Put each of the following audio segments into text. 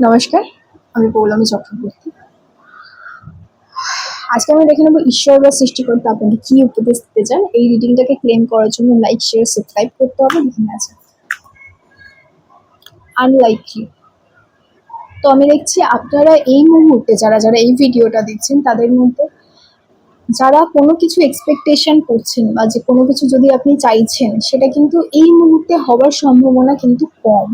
নমস্কার, আমি পৌলমী চক্রবর্তী। আজকে আমি দেখে নেব ঈশ্বর বা সৃষ্টিকর্তা আপনাকে কি উপদেশ দিতে চান। এই রিডিংটাকে ক্লেম করার জন্য লাইক, শেয়ার, সাবস্ক্রাইব করতে হবে। এখানে আছে আনলাইকলি। তো আমি দেখছি আপনারা এই মুহূর্তে যারা যারা এই ভিডিওটা দেখছেন তাদের মধ্যে যারা কোনো কিছু এক্সপেকটেশন করছেন বা যে কোনো কিছু যদি আপনি চাইছেন সেটা কিন্তু এই মুহূর্তে হওয়ার সম্ভাবনা কিন্তু কম।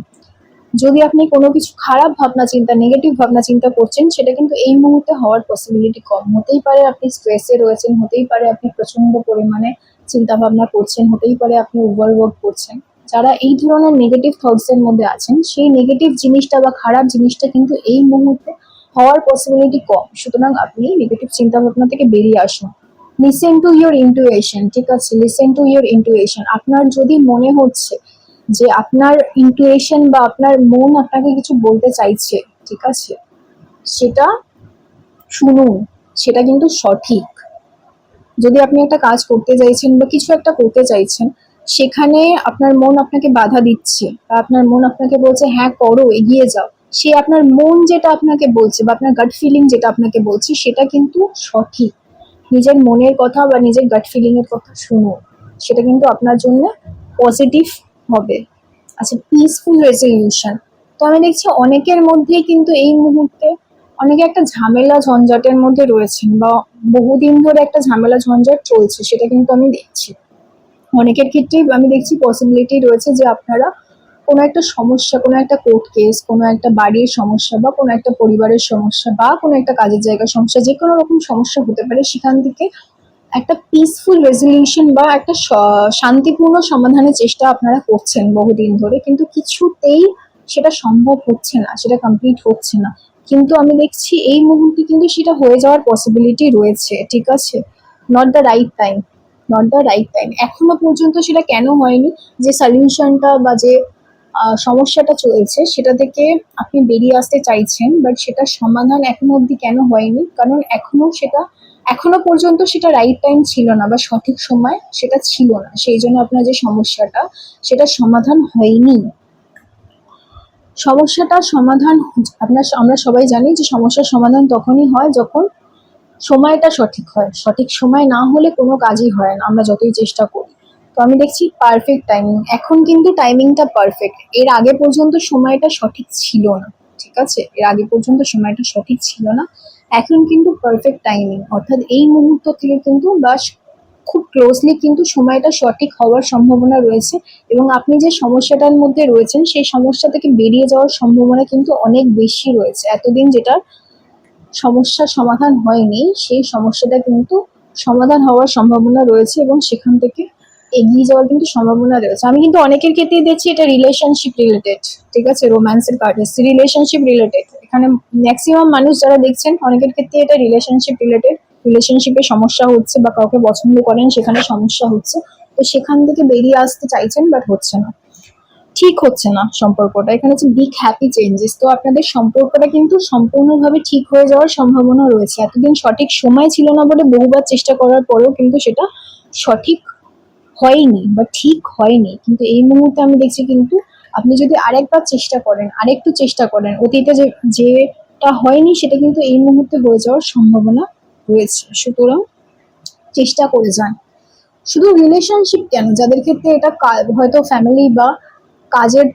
যদি আপনি কোনো কিছু খারাপ ভাবনা চিন্তা, নেগেটিভ ভাবনা চিন্তা করছেন, সেটা কিন্তু এই মুহূর্তে হওয়ার পসিবিলিটি কম। হতেই পারে আপনি স্ট্রেসে রয়েছেন, হতেই পারে আপনি প্রচন্ড পরিমাণে চিন্তা ভাবনা করছেন, হতেই পারে আপনি ওভারওয়ার্ক করছেন। যারা এই ধরনের নেগেটিভ থটস এর মধ্যে আছেন, সেই নেগেটিভ জিনিসটা বা খারাপ জিনিসটা কিন্তু এই মুহূর্তে হওয়ার পসিবিলিটি কম। সুতরাং আপনি নেগেটিভ চিন্তা ভাবনা থেকে বেরিয়ে আসুন। লিসেন টু ইউর ইন্টুইশন, ঠিক আছে? Listen to your intuition. আপনার যদি মনে হচ্ছে যে আপনার ইন্টুইশন বা আপনার মন আপনাকে কিছু বলতে চাইছে, ঠিক আছে, সেটা শুনুন, সেটা কিন্তু সঠিক। যদি আপনি একটা কাজ করতে চাইছেন বা কিছু একটা করতে চাইছেন, সেখানে আপনার মন আপনাকে বাধা দিচ্ছে বা আপনার মন আপনাকে বলছে হ্যাঁ করো, এগিয়ে যাও, সে আপনার মন যেটা আপনাকে বলছে বা আপনার গাট ফিলিং যেটা আপনাকে বলছে সেটা কিন্তু সঠিক। নিজের মনের কথা বা নিজের গাট ফিলিং এর কথা শুনুন, সেটা কিন্তু আপনার জন্য পজিটিভ হবে। আচ্ছা, পিসফুল রেজলিউশন। তো আমি দেখছি অনেকের মধ্যেই কিন্তু এই মুহূর্তে অনেকে একটা ঝামেলা ঝঞ্ঝাটের মধ্যে রয়েছেন বা বহুদিন ধরে একটা ঝামেলা ঝঞ্ঝাট চলছে, সেটা কিন্তু আমি দেখছি। অনেকের ক্ষেত্রেই আমি দেখছি পসিবিলিটি রয়েছে যে আপনারা কোনো একটা সমস্যা, কোনো একটা কোর্ট কেস, কোনো একটা বাড়ির সমস্যা বা কোনো একটা পরিবারের সমস্যা বা কোনো একটা কাজের জায়গার সমস্যা, যে কোনো রকম সমস্যা হতে পারে, সেখান থেকে একটা পিসফুল রেজলিউশন বা একটা শান্তিপূর্ণ সমাধানের চেষ্টা আপনারা করছেন বহুদিন ধরে, কিন্তু কিছুতেই সেটা সম্ভব হচ্ছে না, সেটা কমপ্লিট হচ্ছে না। কিন্তু আমি দেখছি এই মুহূর্তে কিন্তু সেটা হয়ে যাওয়ার পসিবিলিটি রয়েছে, ঠিক আছে? Not the right time, not the right time. এখনো পর্যন্ত সেটা কেন হয়নি? যে সলিউশনটা বা যে সমস্যাটা চলছে সেটা থেকে আপনি বেরিয়ে আসতে চাইছেন, বাট সেটার সমাধান এখনো অবধি কেন হয়নি? কারণ এখনো পর্যন্ত সেটা রাইট টাইম ছিল না বা সঠিক সময় সেটা ছিল না, সেই জন্য আপনার যে সমস্যাটা সেটা সমাধান হয়নি। সমস্যাটা সমাধান আমরা সবাই জানি যে সমস্যার সমাধান তখনই হয় যখন সময়টা সঠিক হয়। সঠিক সময় না হলে কোনো কাজই হয় না, আমরা যতই চেষ্টা করি। তো আমি দেখছি পারফেক্ট টাইমিং, এখন কিন্তু টাইমিংটা পারফেক্ট। এর আগে পর্যন্ত সময়টা সঠিক ছিল না, ঠিক আছে? এর আগে পর্যন্ত সময়টা সঠিক ছিল না, এখন কিন্তু পারফেক্ট টাইমিং, অর্থাৎ এই মুহূর্ত থেকে কিন্তু বা খুব ক্লোজলি কিন্তু সময়টা সঠিক হওয়ার সম্ভাবনা রয়েছে। এবং আপনি যে সমস্যাটার মধ্যে রয়েছেন সেই সমস্যা থেকে বেরিয়ে যাওয়ার সম্ভাবনা কিন্তু অনেক বেশি রয়েছে। এতদিন যেটা সমস্যার সমাধান হয়নি, সেই সমস্যাটা কিন্তু সমাধান হওয়ার সম্ভাবনা রয়েছে এবং সেখান থেকে এগিয়ে যাওয়ার কিন্তু সম্ভাবনা রয়েছে। আমি কিন্তু অনেকের ক্ষেত্রেই দেখছি এটা রিলেশনশিপ রিলেটেড, ঠিক আছে? রোম্যান্সের কার্ড এসছে, রিলেশনশিপ রিলেটেড। এখানে ম্যাক্সিমাম মানুষ যারা দেখছেন, অনেকের ক্ষেত্রে এটা রিলেশনশিপ রিলেটেড। রিলেশনশিপে সমস্যা হচ্ছে বা কাউকে পছন্দ করেন, সেখানে সমস্যা হচ্ছে, তো সেখান থেকে বেরিয়ে আসতে চাইছেন বাট হচ্ছে না, ঠিক হচ্ছে না সম্পর্কটা। এখানে হচ্ছে বিগ হ্যাপি চেঞ্জেস। তো আপনাদের সম্পর্কটা কিন্তু সম্পূর্ণভাবে ঠিক হয়ে যাওয়ার সম্ভাবনা রয়েছে। এতদিন সঠিক সময় ছিল না বলে বহুবার চেষ্টা করার পরেও কিন্তু সেটা সঠিক হয়নি বা ঠিক হয়নি, কিন্তু এই মুহূর্তে আমি দেখছি কিন্তু আপনি যদি আরেকবার চেষ্টা করেন, আরেকটু চেষ্টা করেন, অতীতে যেটা হয়নি সেটা কিন্তু এই মুহূর্তে হয়ে যাওয়ার সম্ভাবনা রয়েছে। সুতরাং চেষ্টা করে যান। শুধু রিলেশনশিপ কেন, যাদের ক্ষেত্রে এটা হয়তো ফ্যামিলি বা কাজের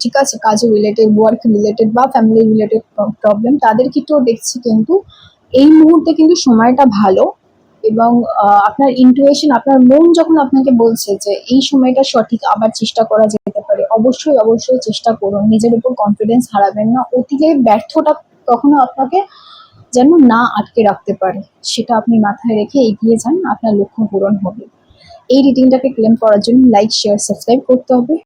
ঠিক আছে, কাজের রিলেটেড, ওয়ার্ক রিলেটেড বা ফ্যামিলি রিলেটেড প্রবলেম, তাদের ক্ষেত্রেও দেখছি কিন্তু এই মুহূর্তে কিন্তু সময়টা ভালো। এবং আপনার ইন্টুইশন, আপনার মন যখন আপনাকে বলছে যে এই সময়টা সঠিক, আবার চেষ্টা করা যেতে পারে, অবশ্যই অবশ্যই চেষ্টা করুন। নিজের উপর কনফিডেন্স হারাবেন না। অতীতে ব্যর্থতা কখনো আপনাকে যেন না আটকে রাখতে পারে, সেটা আপনি মাথায় রেখে এগিয়ে যান, আপনার লক্ষ্য পূরণ হবে। এই রিডিংটাকে ক্লেম করার জন্য লাইক, শেয়ার, সাবস্ক্রাইব করতে হবে।